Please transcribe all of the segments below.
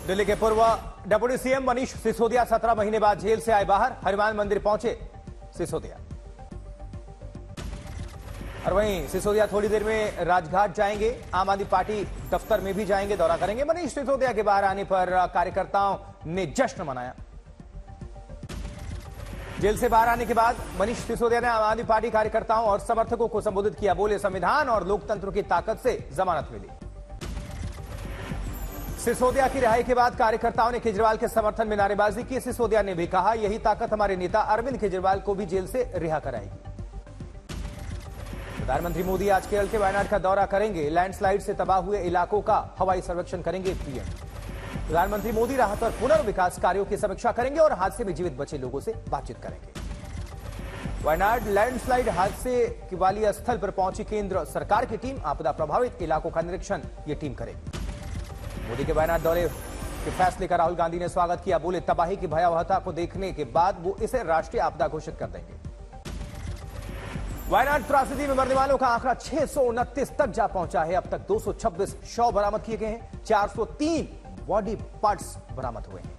दिल्ली के पूर्व deputy CM Manish Sisodia 17 महीने बाद जेल से आए बाहर। हनुमान मंदिर पहुंचे सिसोदिया। और वहीं सिसोदिया थोड़ी देर में राजघाट जाएंगे। आम आदमी पार्टी दफ्तर में भी जाएंगे, दौरा करेंगे। मनीष सिसोदिया के बाहर आने पर कार्यकर्ताओं ने जश्न मनाया। जेल से बाहर आने के बाद मनीष सिसोदिया ने आम आदमी पार्टी कार्यकर्ताओं और समर्थकों को संबोधित किया। बोले, संविधान और लोकतंत्र की ताकत से जमानत मिली। सिसोदिया की रिहाई के बाद कार्यकर्ताओं ने केजरीवाल के समर्थन में नारेबाजी की। सिसोदिया ने भी कहा, यही ताकत हमारे नेता अरविंद केजरीवाल को भी जेल से रिहा कराएगी। प्रधानमंत्री मोदी आज केरल के वायनाड का दौरा करेंगे। लैंडस्लाइड से तबाह हुए इलाकों का हवाई सर्वेक्षण करेंगे पीएम। प्रधानमंत्री मोदी राहत और पुनर्विकास कार्यों की समीक्षा करेंगे और हादसे में जीवित बचे लोगों से बातचीत करेंगे। वायनाड लैंडस्लाइड हादसे के वाली स्थल पर पहुंची केंद्र सरकार की टीम। आपदा प्रभावित इलाकों का निरीक्षण ये टीम करेगी। मोदी के वायनाड दौरे के फैसले का राहुल गांधी ने स्वागत किया। बोले, तबाही की भयावहता को देखने के बाद वो इसे राष्ट्रीय आपदा घोषित कर देंगे। वायनाड त्रासदी में मरने वालों का आंकड़ा 629 तक जा पहुंचा है। अब तक 226 शव बरामद किए गए हैं। 403 बॉडी पार्ट्स बरामद हुए हैं।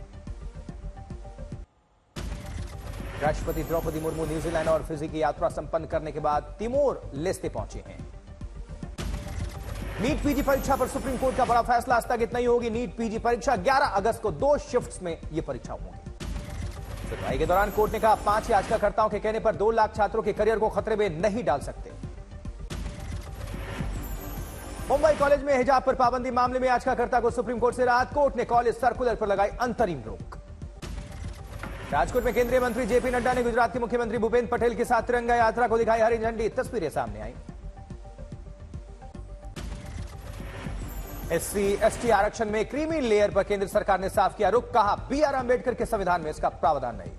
राष्ट्रपति द्रौपदी मुर्मू न्यूजीलैंड और फिजी की यात्रा संपन्न करने के बाद तिमोर लेस्ते पहुंचे हैं। नीट पीजी परीक्षा पर सुप्रीम कोर्ट का बड़ा फैसला। स्थगित नहीं होगी नीट पीजी परीक्षा। 11 अगस्त को 2 शिफ्ट्स में यह परीक्षा होगी। सुनवाई के दौरान कोर्ट ने कहा, 5 याचिकाकर्ताओं के कहने पर 2 लाख छात्रों के करियर को खतरे में नहीं डाल सकते। मुंबई कॉलेज में हिजाब पर पाबंदी मामले में याचिकाकर्ता को सुप्रीम कोर्ट से राहत। कोर्ट ने कॉलेज सर्कुलर पर लगाई अंतरिम रोक। राजकोट में केंद्रीय मंत्री जेपी नड्डा ने गुजरात के मुख्यमंत्री भूपेन्द्र पटेल के साथ तिरंगा यात्रा को दिखाई हरी झंडी। तस्वीरें सामने आई। एससी एसटी आरक्षण में क्रीमी लेयर पर केंद्र सरकार ने साफ किया रुख। कहा, बीआर अंबेडकर के संविधान में इसका प्रावधान नहीं।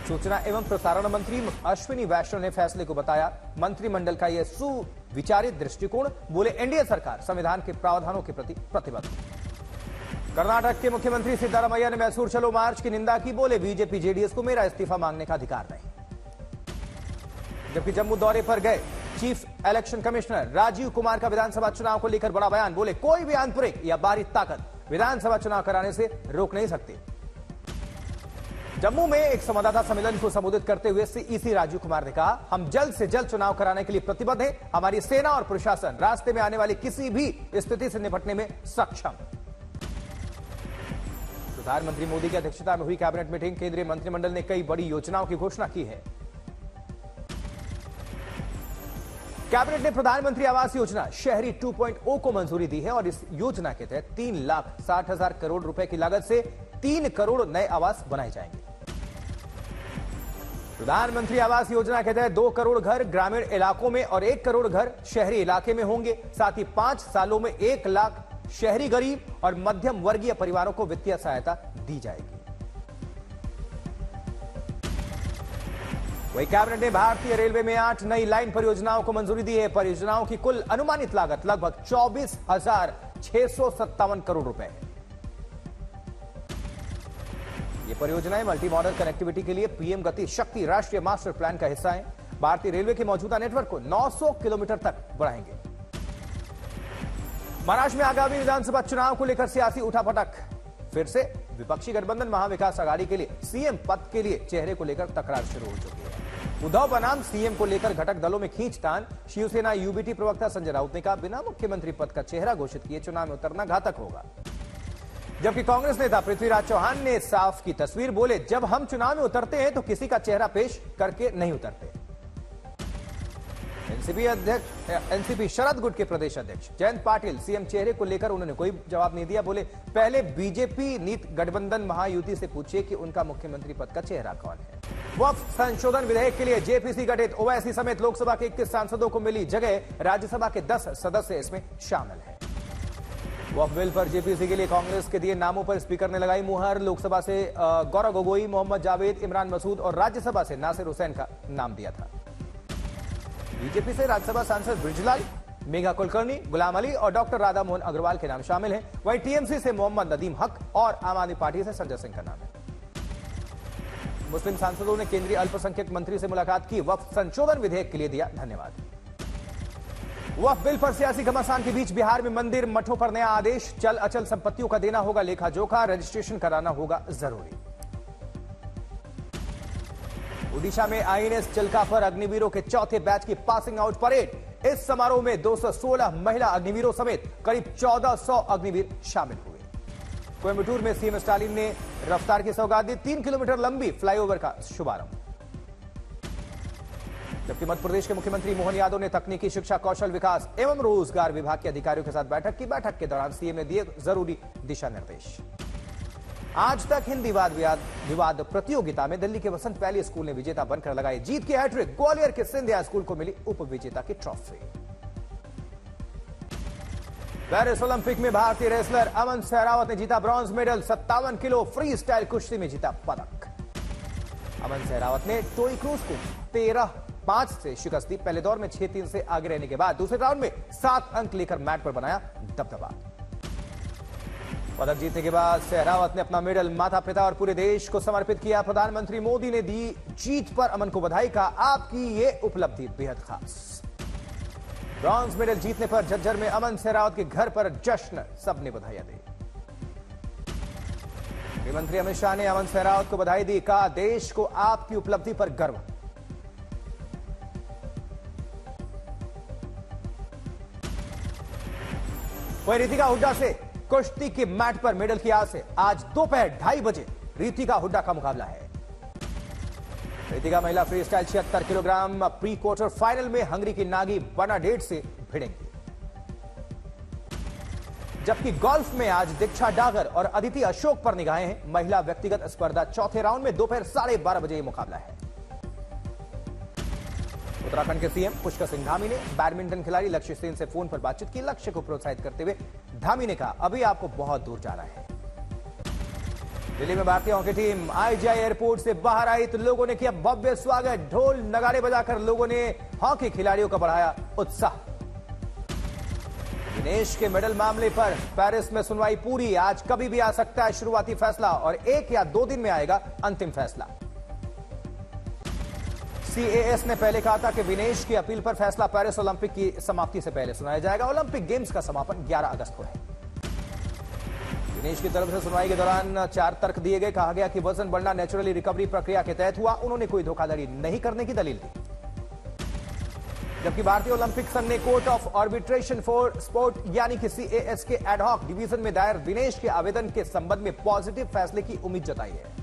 सूचना एवं प्रसारण मंत्री अश्विनी वैष्णव ने फैसले को बताया मंत्रिमंडल का यह सुविचारित दृष्टिकोण। बोले, एनडीए सरकार संविधान के प्रावधानों के प्रति प्रतिबद्ध। कर्नाटक के मुख्यमंत्री सिद्धारमैया ने मैसूर चलो मार्च की निंदा की। बोले, बीजेपी जेडीएस को मेरा इस्तीफा मांगने का अधिकार नहीं। जबकि जम्मू दौरे पर गए chief election commissioner Rajiv Kumar का विधानसभा चुनाव को लेकर बड़ा बयान। बोले, कोई भी आंतरिक या बाहरी ताकत विधानसभा चुनाव कराने से रोक नहीं सकती। जम्मू में एक संवाददाता सम्मेलन को संबोधित करते हुए सीईसी राजीव कुमार ने कहा, हम जल्द से जल्द चुनाव कराने के लिए प्रतिबद्ध हैं। हमारी सेना और प्रशासन रास्ते में आने वाली किसी भी स्थिति से निपटने में सक्षम। प्रधानमंत्री मोदी की अध्यक्षता में हुई कैबिनेट मीटिंग। केंद्रीय मंत्रिमंडल ने कई बड़ी योजनाओं की घोषणा की है। कैबिनेट ने प्रधानमंत्री आवास योजना शहरी 2.0 को मंजूरी दी है और इस योजना के तहत 3,60,000 करोड़ रुपए की लागत से 3 करोड़ नए आवास बनाए जाएंगे। प्रधानमंत्री आवास योजना के तहत 2 करोड़ घर ग्रामीण इलाकों में और 1 करोड़ घर शहरी इलाके में होंगे। साथ ही 5 सालों में 1 लाख शहरी गरीब और मध्यम वर्गीय परिवारों को वित्तीय सहायता दी जाएगी। वही कैबिनेट ने भारतीय रेलवे में 8 नई लाइन परियोजनाओं को मंजूरी दी है। परियोजनाओं की कुल अनुमानित लागत लगभग 24,657 करोड़ रुपए है। ये परियोजनाएं मल्टी मॉडल कनेक्टिविटी के लिए पीएम गति शक्ति राष्ट्रीय मास्टर प्लान का हिस्सा है। भारतीय रेलवे के मौजूदा नेटवर्क को 900 किलोमीटर तक बढ़ाएंगे। महाराष्ट्र में आगामी विधानसभा चुनाव को लेकर सियासी उठापटक। फिर से विपक्षी गठबंधन महाविकास आघाड़ी के लिए सीएम पद के लिए चेहरे को लेकर तकरार शुरू हो चुकी है। उद्धव बनाम सीएम को लेकर घटक दलों में खींचतान। शिवसेना यूबीटी प्रवक्ता संजय राउत ने कहा, बिना मुख्यमंत्री पद का चेहरा घोषित किए चुनाव में उतरना घातक होगा। जबकि कांग्रेस नेता पृथ्वीराज चौहान ने साफ की तस्वीर। बोले, जब हम चुनाव में उतरते हैं तो किसी का चेहरा पेश करके नहीं उतरते। एनसीपी शरद गुट के प्रदेश अध्यक्ष जयंत पाटिल सीएम चेहरे को लेकर उन्होंने कोई जवाब नहीं दिया। बोले, पहले बीजेपी नीत गठबंधन महायुति से पूछिए कि उनका मुख्यमंत्री पद का चेहरा कौन है। वक्फ संशोधन विधेयक के लिए जेपीसी गठित। ओवैसी समेत लोकसभा के 21 सांसदों को मिली जगह। राज्यसभा के 10 सदस्य इसमें शामिल हैं। वक्फ बिल पर जेपीसी के लिए कांग्रेस के दिए नामों पर स्पीकर ने लगाई मुहर। लोकसभा से गौरव गोगोई, मोहम्मद जावेद, इमरान मसूद और राज्यसभा से नासिर हुसैन का नाम दिया था। बीजेपी से राज्यसभा सांसद ब्रिजलाल, मेघा कुलकर्णी, गुलाम अली और डॉक्टर राधा मोहन अग्रवाल के नाम शामिल हैं। वहीं टीएमसी से मोहम्मद नदीम हक और आम आदमी पार्टी से संजय सिंह का नाम है। मुस्लिम सांसदों ने केंद्रीय अल्पसंख्यक मंत्री से मुलाकात की। वक्फ संशोधन विधेयक के लिए दिया धन्यवाद। वक्फ बिल पर सियासी घमासान के बीच बिहार में मंदिर मठों पर नया आदेश। चल अचल संपत्तियों का देना होगा लेखा जोखा, रजिस्ट्रेशन कराना होगा जरूरी। ओडिशा में आईएनएस चिल्का पर अग्निवीरों के चौथे बैच की पासिंग आउट परेड। इस समारोह में 216 महिला अग्निवीरों समेत करीब 1400 अग्निवीर शामिल हुए। कोयम्बटूर में सीएम स्टालिन ने रफ्तार की सौगात दी, 3 किलोमीटर लंबी फ्लाईओवर का शुभारंभ। जबकि मध्य प्रदेश के मुख्यमंत्री मोहन यादव ने तकनीकी शिक्षा, कौशल विकास एवं रोजगार विभाग के अधिकारियों के साथ बैठक की। बैठक के दौरान सीएम ने दिए जरूरी दिशा निर्देश। आज तक हिंदी विवाद प्रतियोगिता में दिल्ली के वसंत वैली स्कूल ने विजेता बनकर लगाई जीत की हैट्रिक। ग्वालियर के सिंधिया स्कूल को मिली उप विजेता की ट्रॉफी। पेरिस ओलंपिक में भारतीय रेसलर अमन सहरावत ने जीता bronze medal. 57 kilo free style कुश्ती में जीता पदक। अमन सहरावत ने टोई क्रूज को 13-5 से शिकस्त दी। पहले दौर में 6-3 से आगे रहने के बाद दूसरे राउंड में 7 अंक लेकर मैट पर बनाया दबदबा। पदक जीतने के बाद सहरावत ने अपना मेडल माता पिता और पूरे देश को समर्पित किया। प्रधानमंत्री मोदी ने दी जीत पर अमन को बधाई, कहा आपकी ये उपलब्धि बेहद खास। ब्रॉन्ज मेडल जीतने पर झज्जर में अमन सहरावत के घर पर जश्न, सबने बधाई दी। गृहमंत्री अमित शाह ने अमन सहरावत को बधाई दी, कहा देश को आपकी उपलब्धि पर गर्व। वहीं रितिका हुड्डा से कुश्ती के मैट पर मेडल की आस है। आज दोपहर 2:30 बजे रितिका हुड्डा का मुकाबला है। रितिका महिला free style 76 kilogram pre quarter final में हंगरी की नागी बर्नाडेट से भिड़ेंगी। जबकि गोल्फ में आज दीक्षा डागर और अदिति अशोक पर निगाहें हैं। महिला व्यक्तिगत स्पर्धा चौथे राउंड में दोपहर 12:30 बजे मुकाबला है। उत्तराखंड के सीएम पुष्कर सिंह धामी ने बैडमिंटन खिलाड़ी लक्ष्य सेन से फोन पर बातचीत की। लक्ष्य को प्रोत्साहित करते हुए धामी ने कहा अभी आपको बहुत दूर जाना है। दिल्ली में भारतीय हॉकी टीम आईजीआई एयरपोर्ट से बाहर आई तो लोगों ने किया भव्य स्वागत। ढोल नगाड़े बजाकर लोगों ने हॉकी खिलाड़ियों का बढ़ाया उत्साह। दिनेश के मेडल मामले पर पेरिस में सुनवाई पूरी। आज कभी भी आ सकता है शुरुआती फैसला और 1 या 2 दिन में आएगा अंतिम फैसला। सीएएस ने पहले कहा था कि विनेश की अपील पर फैसला पेरिस ओलंपिक की समाप्ति से पहले सुनाया जाएगा। ओलंपिक गेम्स का समापन 11 अगस्त को है। विनेश की तरफ से सुनवाई के दौरान 4 तर्क दिए गए। कहा गया कि वजन बढ़ना नेचुरली रिकवरी प्रक्रिया के तहत हुआ। उन्होंने कोई धोखाधड़ी नहीं करने की दलील दी। जबकि भारतीय ओलंपिक संघ ने court of arbitration for sport यानी कि सीएएस के एडहॉक डिवीजन में दायर विनेश के आवेदन के संबंध में पॉजिटिव फैसले की उम्मीद जताई है।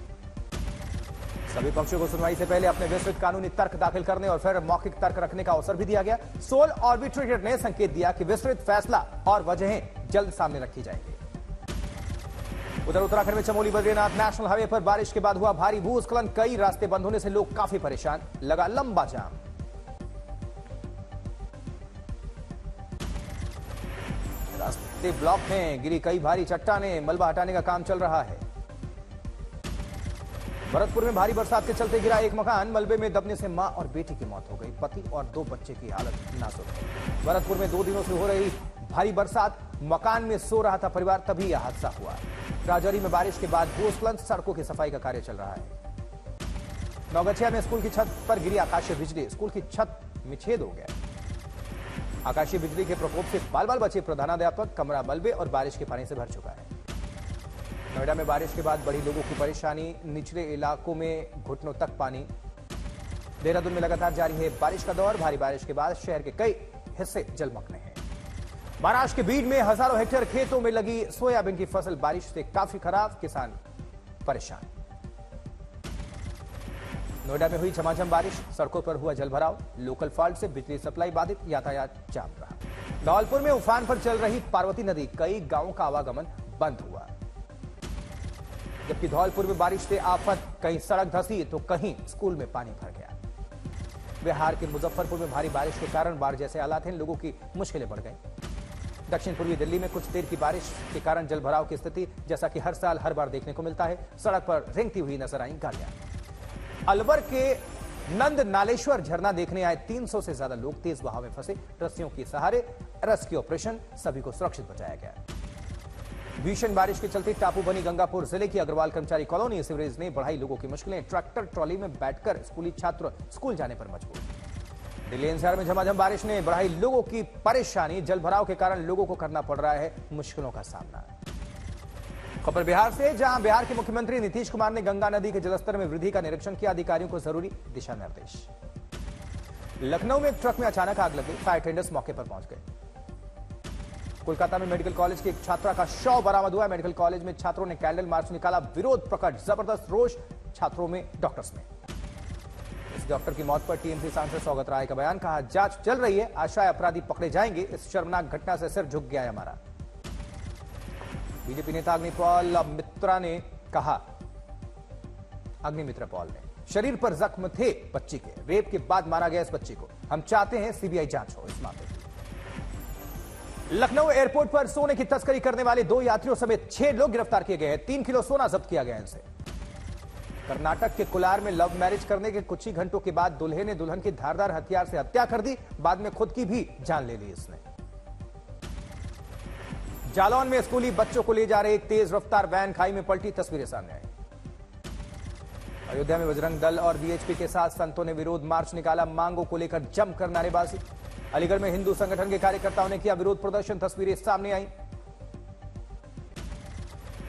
सभी पक्षों को सुनवाई से पहले अपने विस्तृत कानूनी तर्क दाखिल करने और फिर मौखिक तर्क रखने का अवसर भी दिया गया। सोल आर्बिट्रेटर ने संकेत दिया कि विस्तृत फैसला और वजहें जल्द सामने रखी जाएंगी। उधर उत्तराखंड में चमोली बद्रीनाथ नेशनल हाईवे पर बारिश के बाद हुआ भारी भूस्खलन। कई रास्ते बंद होने से लोग काफी परेशान, लगा लंबा जाम। रास्ते ब्लॉक हैं, गिरी कई भारी चट्टानें, मलबा हटाने का काम चल रहा है। भरतपुर में भारी बरसात के चलते गिरा एक मकान। मलबे में दबने से मां और बेटी की मौत हो गई। पति और 2 बच्चे की हालत नाजुक है। भरतपुर में 2 दिनों से हो रही भारी बरसात, मकान में सो रहा था परिवार, तभी यह हादसा हुआ। राजौरी में बारिश के बाद भूस्खलन, सड़कों की सफाई का कार्य चल रहा है। नौगछिया में स्कूल की छत पर गिरी आकाशीय बिजली, स्कूल की छत में छेद हो गया। आकाशीय बिजली के प्रकोप से बाल बाल बचे प्रधानाध्यापक, कमरा मलबे और बारिश के पानी से भर चुका है। नोएडा में बारिश के बाद बढ़ी लोगों की परेशानी, निचले इलाकों में घुटनों तक पानी। देहरादून में लगातार जारी है बारिश का दौर। भारी बारिश के बाद शहर के कई हिस्से जलमग्न हैं। महाराष्ट्र के बीड में हजारों हेक्टेयर खेतों में लगी सोयाबीन की फसल बारिश से काफी खराब, किसान परेशान। नोएडा में हुई झमाझम बारिश, सड़कों पर हुआ जलभराव, लोकल फॉल्ट से बिजली सप्लाई बाधित, यातायात जाम रहा। धौलपुर में उफान पर चल रही पार्वती नदी, कई गांवों का आवागमन बंद हुआ। जबकि धौलपुर में बारिश से आफत, कहीं सड़क धंसी तो कहीं स्कूल में पानी भर गया। बिहार के मुजफ्फरपुर में भारी बारिश के कारण बाढ़ जैसे हालात हैं, लोगों की मुश्किलें बढ़ गई। दक्षिण पूर्वी दिल्ली में कुछ देर की बारिश के कारण जलभराव की स्थिति जैसा कि हर साल हर बार देखने को मिलता है। सड़क पर रेंगती हुई नजर आई गाड़ियां। अलवर के नंद नालेश्वर झरना देखने आए 300 से ज्यादा लोग तेज बहाव में फंसे। रस्सियों के सहारे रेस्क्यू ऑपरेशन, सभी को सुरक्षित बचाया गया। भीषण बारिश के चलते टापू बनी गंगापुर जिले की अग्रवाल कर्मचारी कॉलोनी, सीवरेज ने बढ़ाई लोगों की मुश्किलें। ट्रैक्टर ट्रॉली में बैठकर स्कूली छात्र स्कूल जाने पर मजबूर। दिल्ली एनसीआर में झमाझम बारिश ने बढ़ाई लोगों की परेशानी। जलभराव के कारण लोगों को करना पड़ रहा है मुश्किलों का सामना। खबर बिहार से, जहां बिहार के मुख्यमंत्री नीतीश कुमार ने गंगा नदी के जलस्तर में वृद्धि का निरीक्षण किया। अधिकारियों को जरूरी दिशा निर्देश। लखनऊ में एक ट्रक में अचानक आग लगी। फायर टेंडर्स मौके पर पहुंच गए। कोलकाता में मेडिकल कॉलेज की एक छात्रा का शव बरामद हुआ। मेडिकल कॉलेज में छात्रों ने कैंडल मार्च निकाला। विरोध प्रकट, जबरदस्त रोष छात्रों में, डॉक्टर्स में। इस डॉक्टर की मौत पर टीएमसी सांसद सौगत राय का बयान। कहा, जांच चल रही है, आशा अपराधी पकड़े जाएंगे। इस शर्मनाक घटना से सिर झुक गया है हमारा। बीजेपी नेता अग्निमित्रा मित्रा ने कहा, अग्निमित्रा पॉल ने, शरीर पर जख्म थे बच्ची के, रेप के बाद मारा गया इस बच्ची को। हम चाहते हैं सीबीआई जांच हो इस मामले की। लखनऊ एयरपोर्ट पर सोने की तस्करी करने वाले 2 यात्रियों समेत 6 लोग गिरफ्तार किए गए हैं। 3 किलो सोना जब्त किया गया इनसे। कर्नाटक के कोलार में लव मैरिज करने के कुछ ही घंटों के बाद दूल्हे ने दुल्हन की धारदार हथियार से हत्या कर दी। बाद में खुद की भी जान ले ली इसने। जालौन में स्कूली बच्चों को ले जा रहे एक तेज रफ्तार वैन खाई में पलटी। तस्वीरें सामने आई। अयोध्या में बजरंग दल और वीएचपी के साथ संतों ने विरोध मार्च निकाला। मांगों को लेकर जमकर नारेबाजी। अलीगढ़ में हिंदू संगठन के कार्यकर्ताओं ने किया विरोध प्रदर्शन। तस्वीरें सामने आई।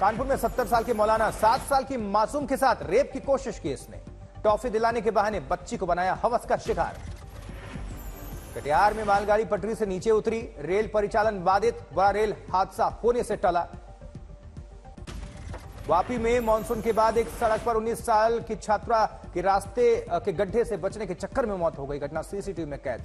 कानपुर में 70 साल के मौलाना 7 साल की मासूम के साथ रेप की कोशिश की इसने। टॉफी दिलाने के बहाने बच्ची को बनाया हवस का शिकार। कटिहार में मालगाड़ी पटरी से नीचे उतरी। रेल परिचालन बाधित। बड़ा रेल हादसा होने से टला। वापी में मानसून के बाद एक सड़क पर 19 साल की छात्रा के रास्ते के गड्ढे से बचने के चक्कर में मौत हो गई। घटना सीसीटीवी में कैद।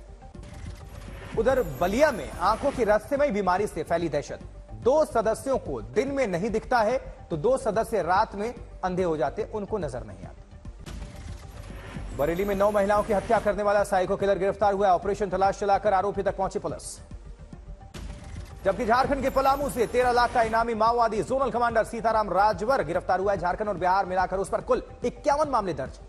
उधर बलिया में आंखों की रहस्यमयी बीमारी से फैली दहशत। 2 सदस्यों को दिन में नहीं दिखता है तो 2 सदस्य रात में अंधे हो जाते, उनको नजर नहीं आता। बरेली में 9 महिलाओं की हत्या करने वाला साइको किलर गिरफ्तार हुआ। ऑपरेशन तलाश चलाकर आरोपी तक पहुंची पुलिस। जबकि झारखंड के पलामू से 13 लाख का इनामी माओवादी जोनल कमांडर सीताराम राजवर गिरफ्तार हुआ है। झारखंड और बिहार मिलाकर उस पर कुल 51 मामले दर्ज।